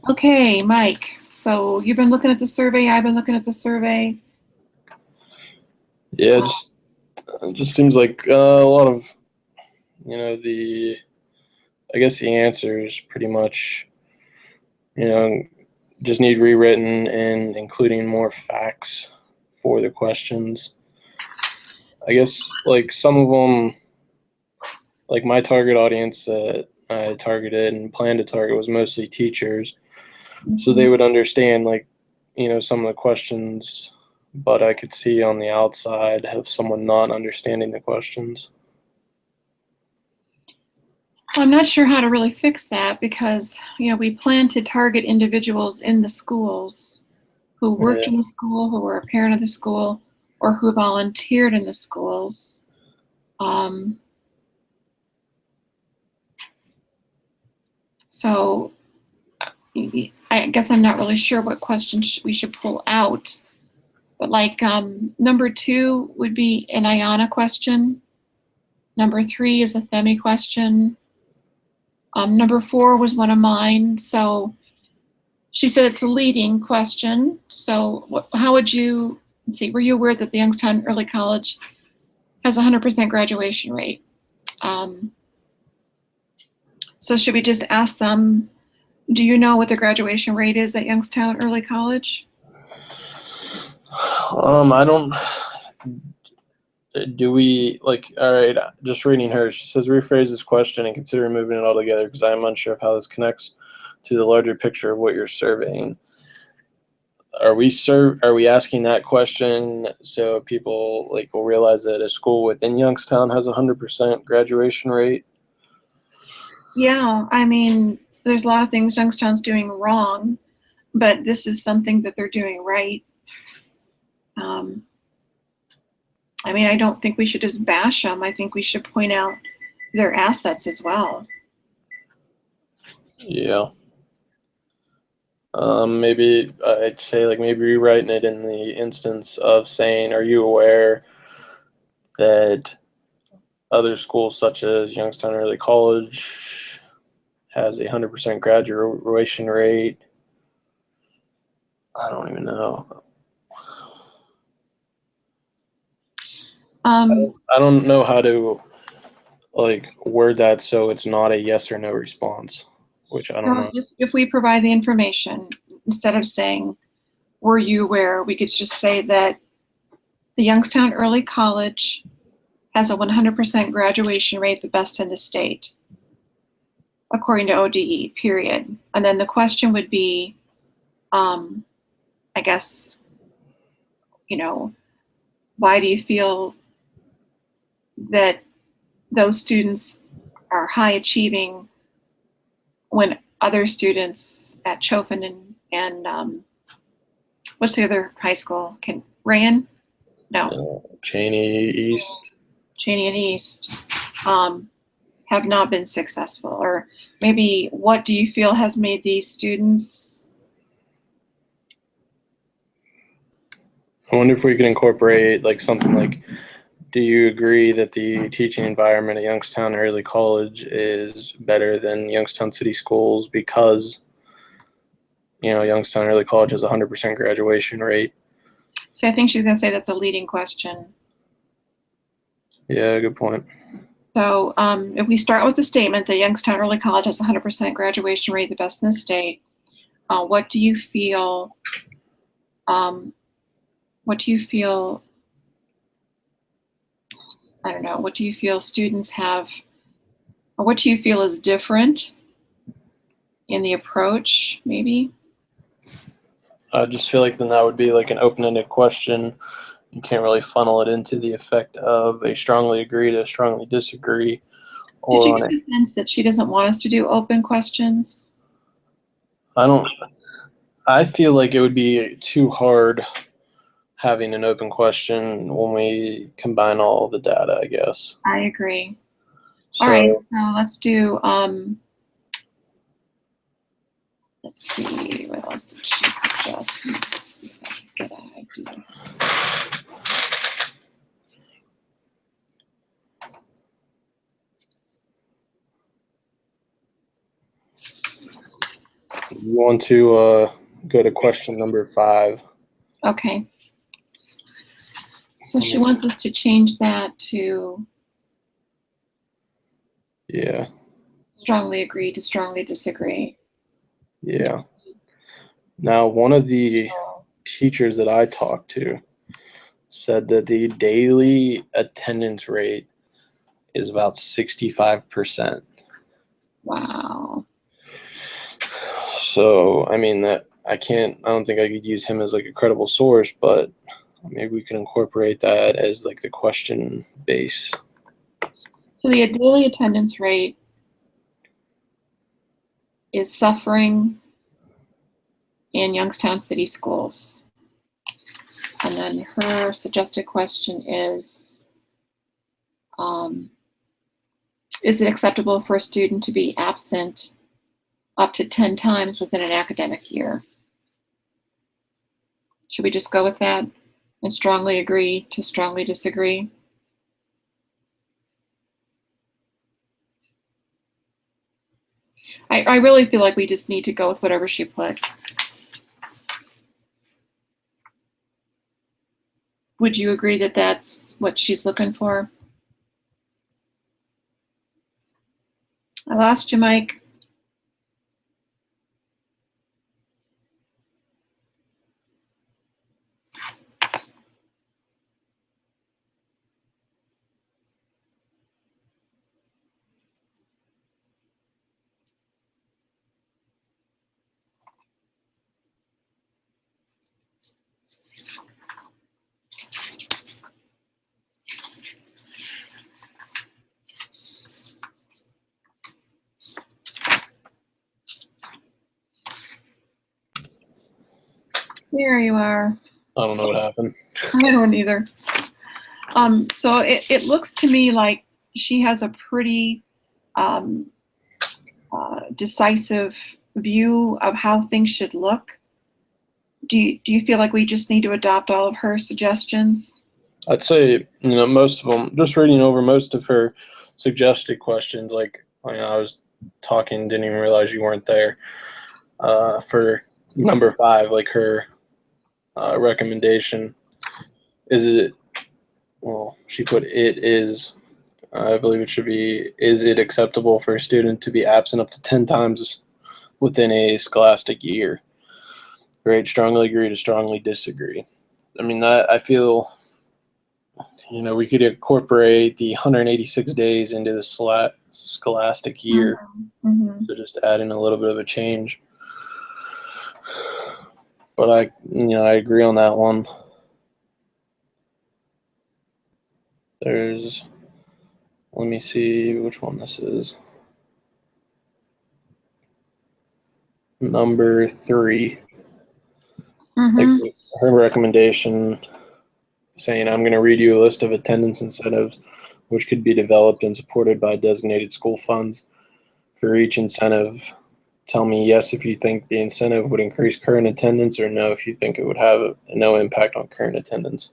Okay, Mike, so you've been looking at the survey, I've been looking at the survey. Yeah, it just seems like a lot of the I guess the answers pretty much you know just need rewritten and including more facts for the questions. I guess like some of them, like my target audience that I targeted and planned to target was mostly teachers, so they would understand like some of the questions, but I could see on the outside of someone not understanding the questions. I'm not sure how to really fix that because, we plan to target individuals in the schools who worked Yeah. in the school, who were a parent of the school, or who volunteered in the schools. Um, so I guess I'm not really sure what questions we should pull out. But like number 2 would be an IANA question. Number 3 is a Themi question. Number 4 was one of mine. So she said it's a leading question. So how would you, let's see, were you aware that the Youngstown Early College has a 100% graduation rate? So should we just ask them, do you know what the graduation rate is at Youngstown Early College? I don't. Do we like? All right, just reading her. She says, rephrase this question and consider removing it altogether because I am unsure of how this connects to the larger picture of what you're surveying. Are we asking that question so people like will realize that a school within Youngstown has a 100% graduation rate? Yeah, I mean, there's a lot of things Youngstown's doing wrong, but this is something that they're doing right. Um, I mean, I don't think we should just bash them. I think we should point out their assets as well. Yeah. Maybe I'd say like maybe rewriting it in the instance of saying, are you aware that other schools such as Youngstown Early College has a 100% graduation rate? I don't even know. Um, I don't know how to like word that so it's not a yes or no response, which I don't so know. if we provide the information, instead of saying, were you aware, we could just say that the Youngstown Early College has a 100% graduation rate, the best in the state, according to ODE, period. And then the question would be, I guess, you know, why do you feel that those students are high achieving when other students at Chofin and what's the other high school? Rayan? No, Cheney East. Cheney and East have not been successful? Or maybe what do you feel has made these students? I wonder if we could incorporate like something like, do you agree that the teaching environment at Youngstown Early College is better than Youngstown City Schools because Youngstown Early College has a 100% graduation rate? So I think she's going to say that's a leading question. Yeah, good point. So if we start with the statement that Youngstown Early College has a 100% graduation rate, the best in the state, what do you feel? What do you feel? I don't know. What do you feel students have, or what do you feel is different in the approach? Maybe. I just feel like then that would be like an open-ended question. You can't really funnel it into the effect of a strongly agree to strongly disagree Did or you on get it. the sense that she doesn't want us to do open questions? I don't. I feel like it would be too hard having an open question when we combine all the data, I guess. I agree. All right, So so let's do, let's see, what else did she suggest? Let's see if I can get an idea. You want to go to question number 5? Okay. So she wants us to change that to Yeah. strongly agree to strongly disagree. Yeah. Now, one of the teachers that I talked to said that the daily attendance rate is about 65%. Wow. So, I mean, I don't think I could use him as like a credible source, but maybe we can incorporate that as like the question base. So the daily attendance rate is suffering in Youngstown City Schools. And then her suggested question is it acceptable for a student to be absent up to 10 times within an academic year? Should we just go with that and strongly agree to strongly disagree? I really feel like we just need to go with whatever she put. Would you agree that that's what she's looking for? I lost you, Mike. There you are. I don't know what happened. I don't either. So it looks to me like she has a pretty decisive view of how things should look. Do you feel like we just need to adopt all of her suggestions? I'd say, most of them, just reading over most of her suggested questions, like, I was talking, didn't even realize you weren't there. For number 5, like her recommendation, she put it is, I believe it should be, is it acceptable for a student to be absent up to 10 times within a scholastic year? Right, strongly agree to strongly disagree. I mean, I feel, we could incorporate the 186 days into the scholastic year. Mm-hmm. So just adding a little bit of a change. But I agree on that one. Let me see which one this is. Number 3. Mm-hmm. Like her recommendation saying, I'm going to read you a list of attendance incentives which could be developed and supported by designated school funds. For each incentive, tell me yes if you think the incentive would increase current attendance, or no if you think it would have no impact on current attendance.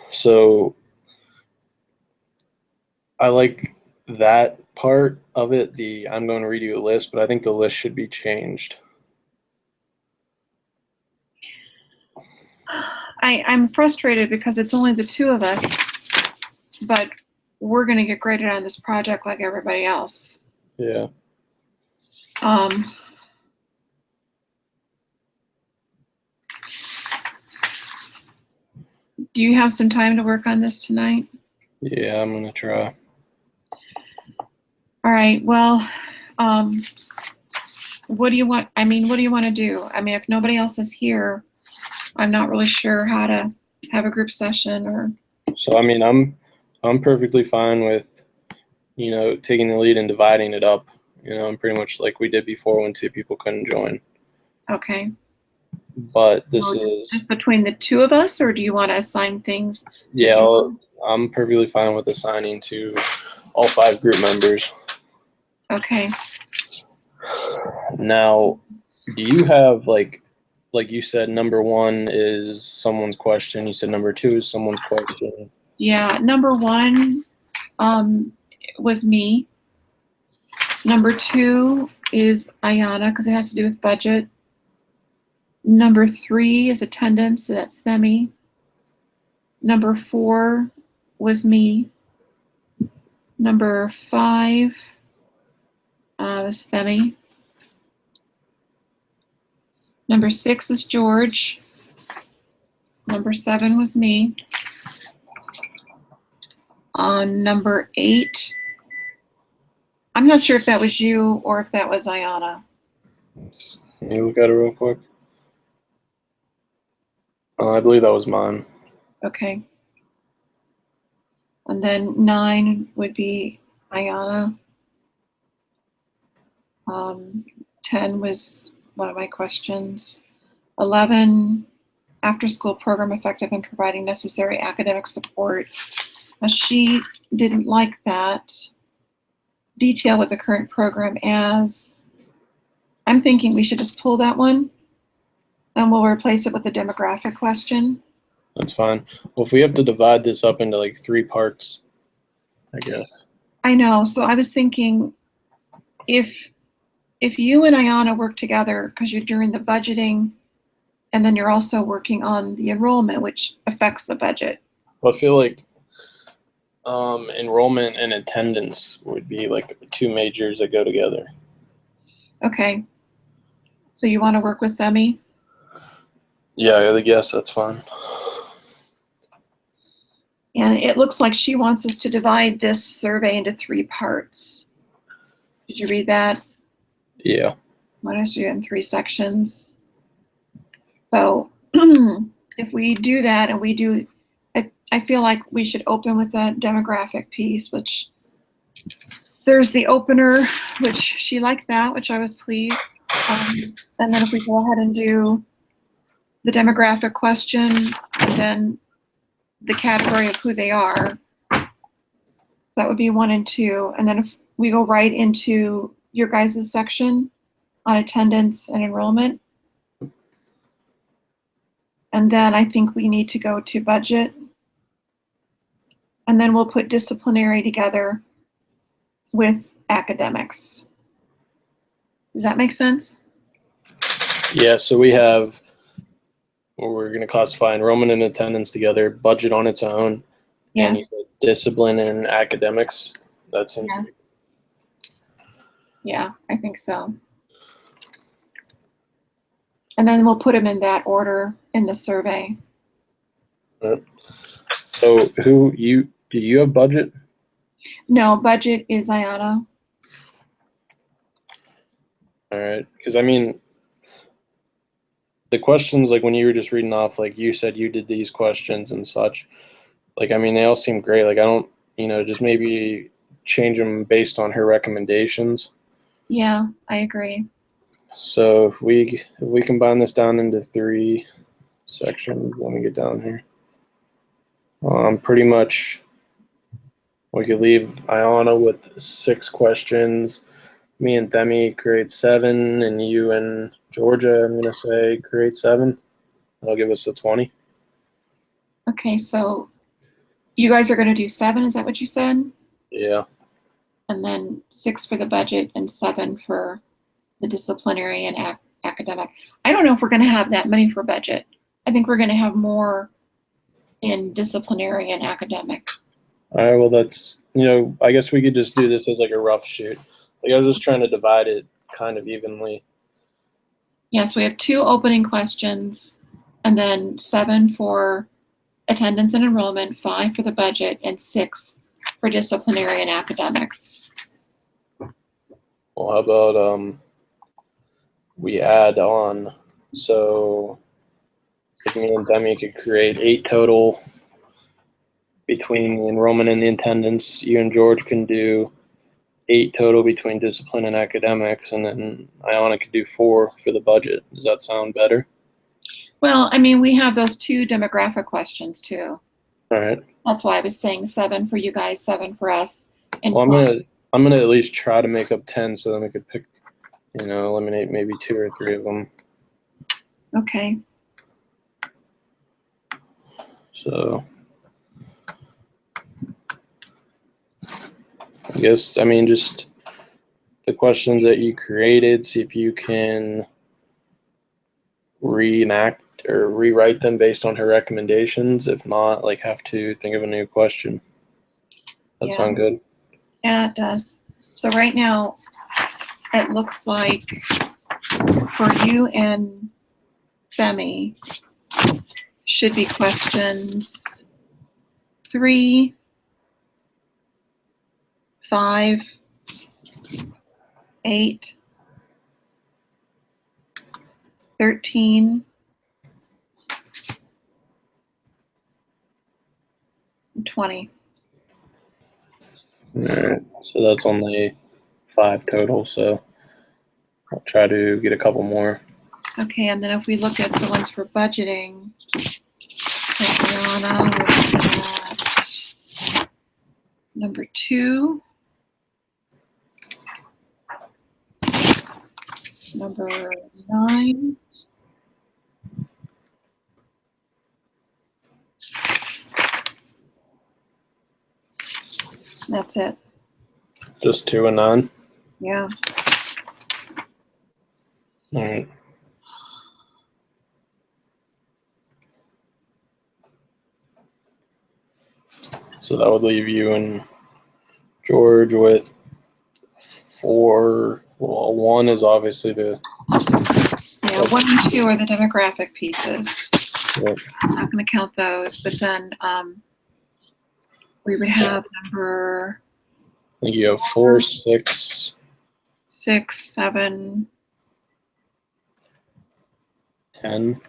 So I like that part of it, I'm going to read you a list, but I think the list should be changed. I'm frustrated because it's only the two of us, but we're going to get graded on this project like everybody else. Yeah. Do you have some time to work on this tonight? Yeah, I'm going to try. All right. Well, what do you want? I mean, what do you want to do? I mean, if nobody else is here, I'm not really sure how to have a group session or. So, I mean, I'm perfectly fine with, taking the lead and dividing it up, and pretty much like we did before when 2 people couldn't join. Okay. But this So is just between the 2 of us, or do you want to assign things? Yeah, I'm perfectly fine with assigning to all 5 group members. Okay. Now, do you have like you said, number 1 is someone's question. You said number 2 is someone's question. Yeah, number 1 was me. Number 2 is Ayana, because it has to do with budget. Number 3 is attendance, so that's Themi. Number 4 was me. Number 5 was Themi. Number 6 is George. Number 7 was me. On number 8, I'm not sure if that was you or if that was Ayana. Can you look at it real quick? I believe that was mine. Okay. And then 9 would be Ayana. 10 was one of my questions. 11, after-school program effective in providing necessary academic support. Now, she didn't like that. Detail what the current program as. I'm thinking we should just pull that one and we'll replace it with a demographic question. That's fine. Well, if we have to divide this up into like 3 parts, I guess. I know. So I was thinking if you and Ayana work together, because you're doing the budgeting and then you're also working on the enrollment, which affects the budget. Well, I feel like enrollment and attendance would be like 2 majors that go together. Okay. So you want to work with Themi? Yeah, I guess that's fine. And it looks like she wants us to divide this survey into 3 parts. Did you read that? Yeah. Want us to do it in 3 sections. So if we do that and we do, I feel like we should open with the demographic piece, which there's the opener, which she liked that, which I was pleased. And then if we go ahead and do the demographic question, and then the category of who they are. So that would be 1 and 2. And then if we go right into your guys' section on attendance and enrollment. And then I think we need to go to budget. And then we'll put disciplinary together with academics. Does that make sense? Yeah, so we have, we're going to classify enrollment and attendance together, budget on its own, and Yes. discipline and academics. That seems Yes. Yeah, I think so. And then we'll put them in that order in the survey. So do you have budget? No, budget is Ayana. All right, because I mean, the questions, like when you were just reading off, like you said you did these questions and such, like, I mean, they all seem great. Like, I don't, just maybe change them based on her recommendations. Yeah, I agree. So if we combine this down into 3 sections, let me get down here. Pretty much, we could leave Ayana with 6 questions. Me and Themi create 7, and you and Georgia, I'm gonna say, create 7. That'll give us a 20. Okay, so you guys are going to do 7, is that what you said? Yeah. And then 6 for the budget and 7 for the disciplinary and academic. I don't know if we're going to have that many for budget. I think we're going to have more in disciplinary and academic. All right, well, that's, I guess we could just do this as like a rough shoot. Like, I was just trying to divide it kind of evenly. Yeah, so we have 2 opening questions, and then 7 for attendance and enrollment, 5 for the budget, and 6 for disciplinary and academics. Well, how about we add on, so like me and Demi could create 8 total between the enrollment and the attendance. You and George can do 8 total between discipline and academics, and then Ayana could do 4 for the budget. Does that sound better? Well, I mean, we have those 2 demographic questions too. All right. That's why I was saying 7 for you guys, 7 for us. And well, I'm gonna at least try to make up 10, so then we could pick, eliminate maybe 2 or 3 of them. Okay. So I guess, I mean, just the questions that you created, see if you can reenact or rewrite them based on her recommendations. If not, like, have to think of a new question. That Yeah. sound good? Yeah, it does. So right now, it looks like for you and Femi should be questions 3, 5, 8, 13, and 20. All right. So that's only 5 total. So I'll try to get a couple more. Okay, and then if we look at the ones for budgeting, Tatiana was at number 2, number 9, that's it. Just 2 and 9. Yeah. All right. So that would leave you and George with 4. Well, 1 is obviously the. Yeah, 1 and 2 are the demographic pieces. Yep. I'm not going to count those, but then we would have number I think you have 4, 6. 6, 7, 10.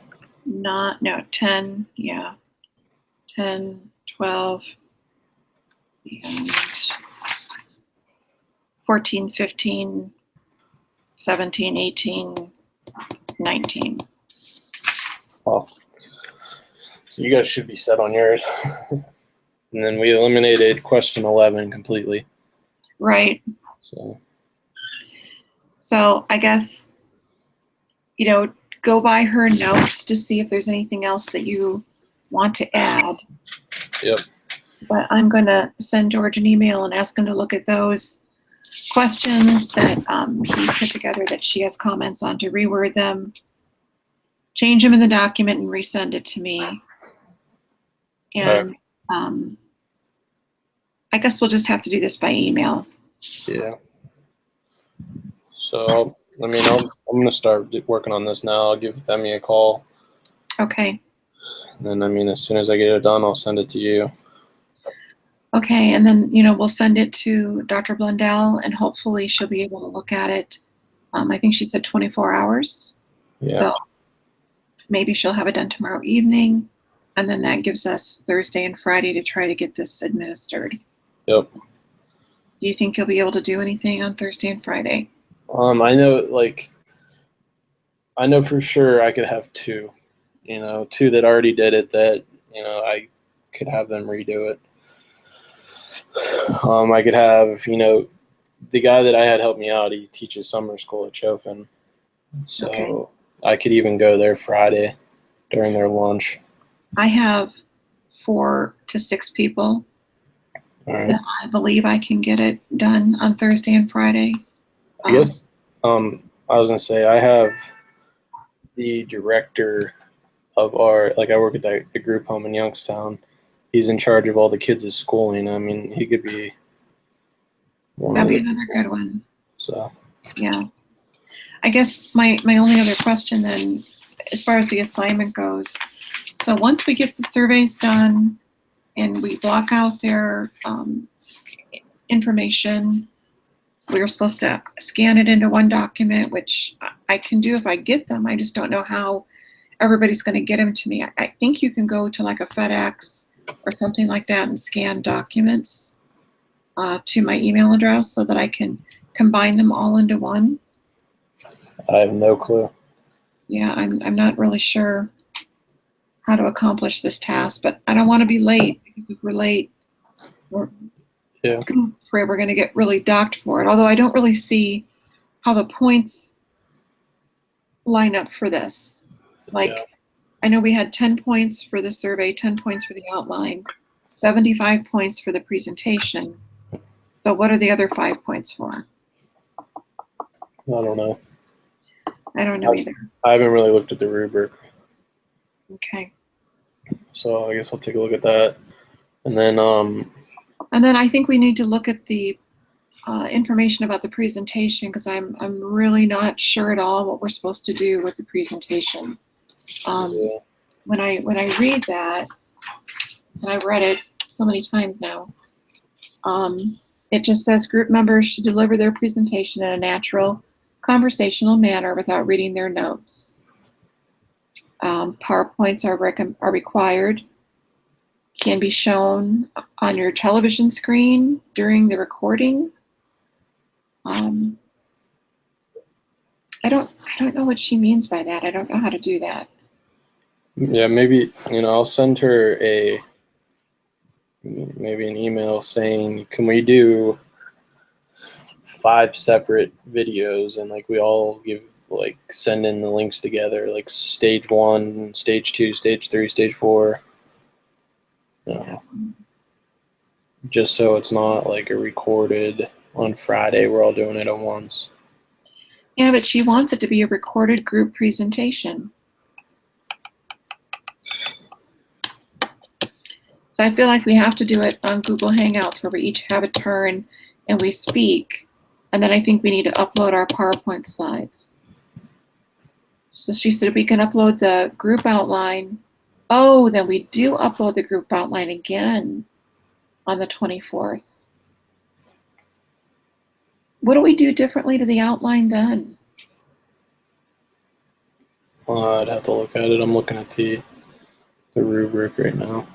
10, yeah. 10, 12, and 14, 15, 17, 18, 19. Oh. So you guys should be set on yours. And then we eliminated question 11 completely. Right. So I guess, go by her notes to see if there's anything else that you want to add. Yep. But I'm going to send George an email and ask him to look at those questions that he put together that she has comments on, to reword them, change them in the document, and resend it to me. And I guess we'll just have to do this by email. Yeah. So, I'm going to start working on this now. I'll give Themi a call. Okay. And then, as soon as I get it done, I'll send it to you. Okay, and then, we'll send it to Dr. Blundell, and hopefully she'll be able to look at it. I think she said 24 hours. Yeah. So maybe she'll have it done tomorrow evening, and then that gives us Thursday and Friday to try to get this administered. Yep. Do you think you'll be able to do anything on Thursday and Friday? I know for sure I could have 2, 2 that already did it that, I could have them redo it. I could have, the guy that I had help me out, he teaches summer school at Chofin. So Okay. I could even go there Friday during their lunch. I have 4 to 6 people All right. that I believe I can get it done on Thursday and Friday. I guess I was going to say, I have the director of I work at the group home in Youngstown. He's in charge of all the kids' schooling. He could be one That'd of be the, another good one. so. Yeah. I guess my only other question then, as far as the assignment goes, so once we get the surveys done and we block out their information, we're supposed to scan it into one document, which I can do if I get them. I just don't know how everybody's going to get them to me. I think you can go to like a FedEx or something like that and scan documents to my email address so that I can combine them all into one. I have no clue. Yeah, I'm not really sure how to accomplish this task, but I don't want to be late, because if we're late, we're afraid we're going to get really docked for it. Although I don't really see how the points line up for this. I know we had 10 points for the survey, 10 points for the outline, 75 points for the presentation. So what are the other 5 points for? I don't know. I don't know either. I haven't really looked at the rubric, Okay. so I guess I'll take a look at that. And then, And then I think we need to look at the information about the presentation, because I'm really not sure at all what we're supposed to do with the presentation. yeah. When I read that, and I've read it so many times now, it just says group members should deliver their presentation in a natural, conversational manner without reading their notes. PowerPoints are required, can be shown on your television screen during the recording. I don't know what she means by that. I don't know how to do that. Yeah, maybe, I'll send her maybe an email saying, can we do 5 separate videos, and like we all send in the links together, like stage 1, stage 2, stage 3, stage 4. Just so it's not like a recorded on Friday, we're all doing it at once. Yeah, but she wants it to be a recorded group presentation. So I feel like we have to do it on Google Hangouts, where we each have a turn and we speak. And then I think we need to upload our PowerPoint slides. So she said we can upload the group outline. Oh, then we do upload the group outline again on the 24th. What do we do differently to the outline then? I'd have to look at it. I'm looking at the rubric right now.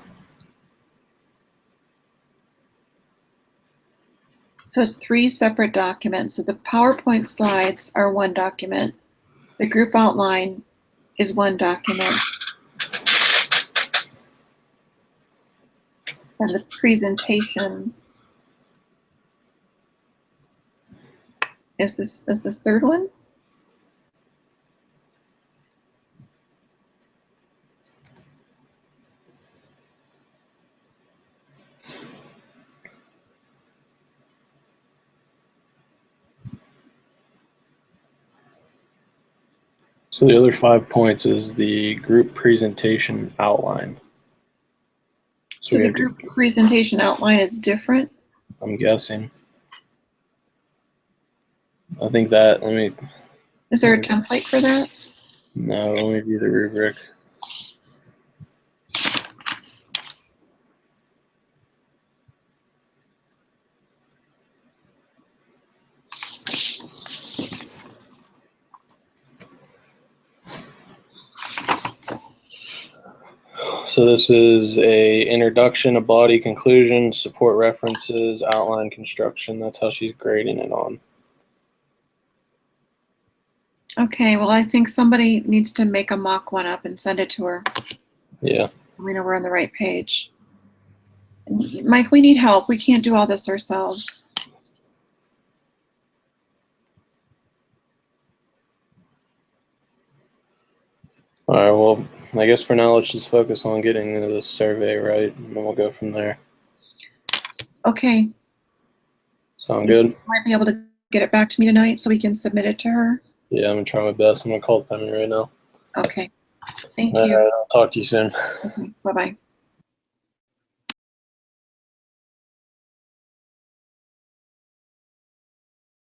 So it's 3 separate documents. So the PowerPoint slides are one document. The group outline is one document. And the presentation is this third one? So the other 5 points is the group presentation outline. So the group presentation outline is different? I'm guessing. I think that, Is there a template for that? No, let me view the rubric. So this is a introduction, a body, conclusion, support references, outline, construction. That's how she's grading it on. Okay, well, I think somebody needs to make a mock one up and send it to her. Yeah. We know we're on the right page. And Mike, we need help. We can't do all this ourselves. All right, well, I guess for now, let's just focus on getting into the survey, right? And then we'll go from there. Okay. Sound good? Might be able to get it back to me tonight so we can submit it to her. Yeah, I'm gonna try my best. I'm gonna call Femi right now. Okay. Thank All you. right, I'll talk to you soon. Okay. Bye-bye.